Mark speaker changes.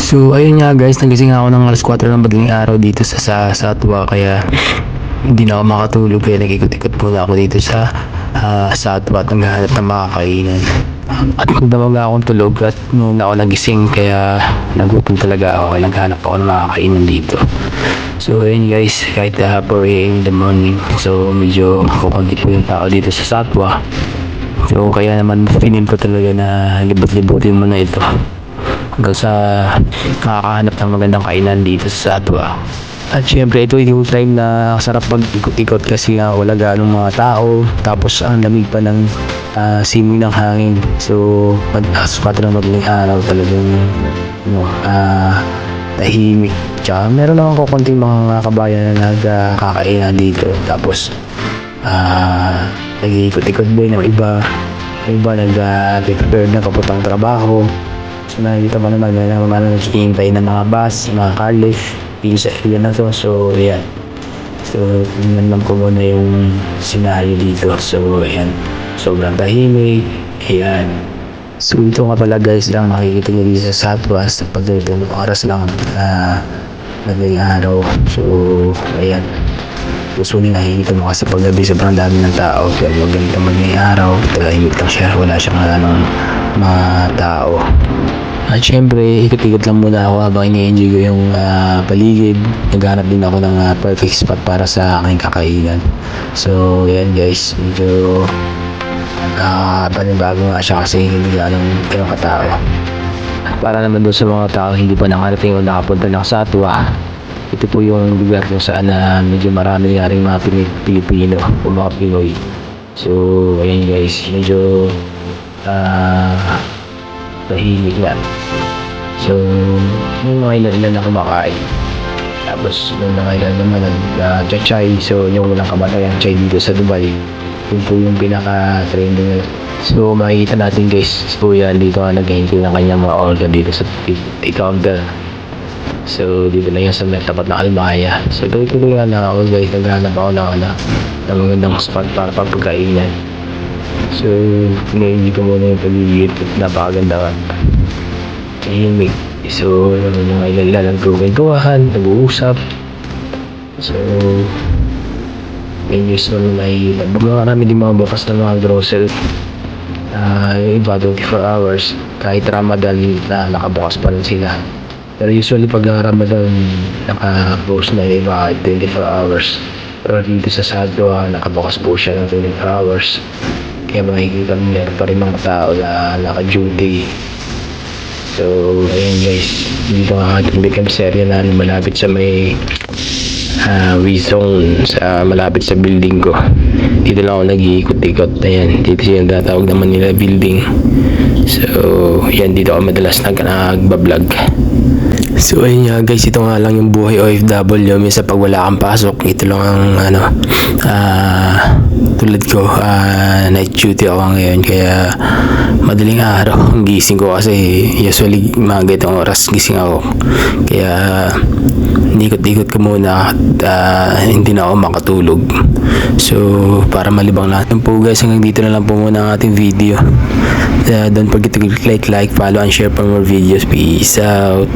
Speaker 1: So ayun nga guys, nagising ako ng alas 4 ng madaling araw dito sa Satwa, kaya hindi na ako makatulog, kaya nag-ikot-ikot muna ako dito sa Satwa at naghahanap ng makakainan. At magdamag akong tulog at noon ako nagising, kaya nagutom talaga ako, kaya naghanap ako ng makakainan dito. So ayun guys, kahit 4 AM in the morning, so medyo kukunti po yung tao dito sa Satwa. So kaya naman pinin ko talaga na libot-libutin mo na ito hanggang sa makakahanap ng magandang kainan dito sa Satwa. At syempre ito yung time na sarap mag-ikot-ikot kasi wala ganong mga tao, tapos ang lamig pa ng simoy ng hangin. So alas 4 ng madaling araw talagang tahimik. Tsaka meron naman ko konting mga kabayan na nagkakainan dito, tapos nag-iikot-ikot din ng iba. Yung iba nag-prepare na papuntang trabaho. So nakikita pa naman na naghihintay ng mga bus, mga car lift dito sa area na to. So ayan, so tingnan lang ko muna yung senaryo dito. So ayan, sobrang tahimik. Ayan, so ito nga pala guys lang makikita nyo dito sa Satwa sa pagdating ng oras lang madaling araw. So ayan, usually nakikita mo kasi pag gabi sobrang dami ng tao, kaya pag ganito madaling araw tahimik lang siya, wala siyang mga tao. At syempre, ikot-ikot lang muna ako habang ini-enjoy ko yung paligid. Naghanap din ako ng perfect spot para sa aking kakainan. So, yan guys, medyo panibago nga siya kasi hindi ganong katao. Para naman doon sa mga tao hindi pa nakarating o nakapunta ng Satwa, ito po yung lugar kung saan medyo marami nga rin mga Pilipino o mga Pinoy. So, ayan guys, medyo tahimik lang. So, yung mga ilan na kumakain. Tapos, yung mga ilan naman nag-chai. So, yung walang kamatayan chai dito sa Dubai, yun po yung pinaka-trending. So, makikita natin guys, so yan, dito nga naghihintay ng kanyang mga order dito sa counter. So, dito na yan sa may tapat na Almaya. So, tuloy nga na ako guys, naghanap ako ng magandang spot para pagkainan. So, hindi ko muna yung paligid at napakaganda ka. Tahimik. So, yung mga ilan nagkukwentuhan, nag-uusap. So, usual may marami din mga bukas na mga grocery. Iba 24 hours. Kahit Ramadan na nakabukas pa rin sila. Pero usually pag Ramadan naka-close na yung iba 24 hours. Pero dito sa Satwa nakabukas po siya ng 24 hours. Kaya makikita meron pa rin mga tao na naka-duty. So, ayun guys, dito nga ating Bikamserya na malapit sa may WeZone, sa malapit sa building ko. Dito lang ako nag-iikot-ikot. Ayan, dito yung tatawag naman nila building. So, yan, dito ako madalas nagbablog. So ayun nga guys, ito nga lang yung buhay OFW. Minsan pag wala kang pasok, ito lang ang tulad ko, night duty ako ngayon, kaya madaling araw ang gising ko kasi usually mga ganitong oras gising ako. Kaya ikot-ikot ko muna at hindi na ako makatulog. So para malibang natin po guys, hanggang dito na lang po muna ang ating video. Don't forget to click like, follow and share for more videos. Peace out.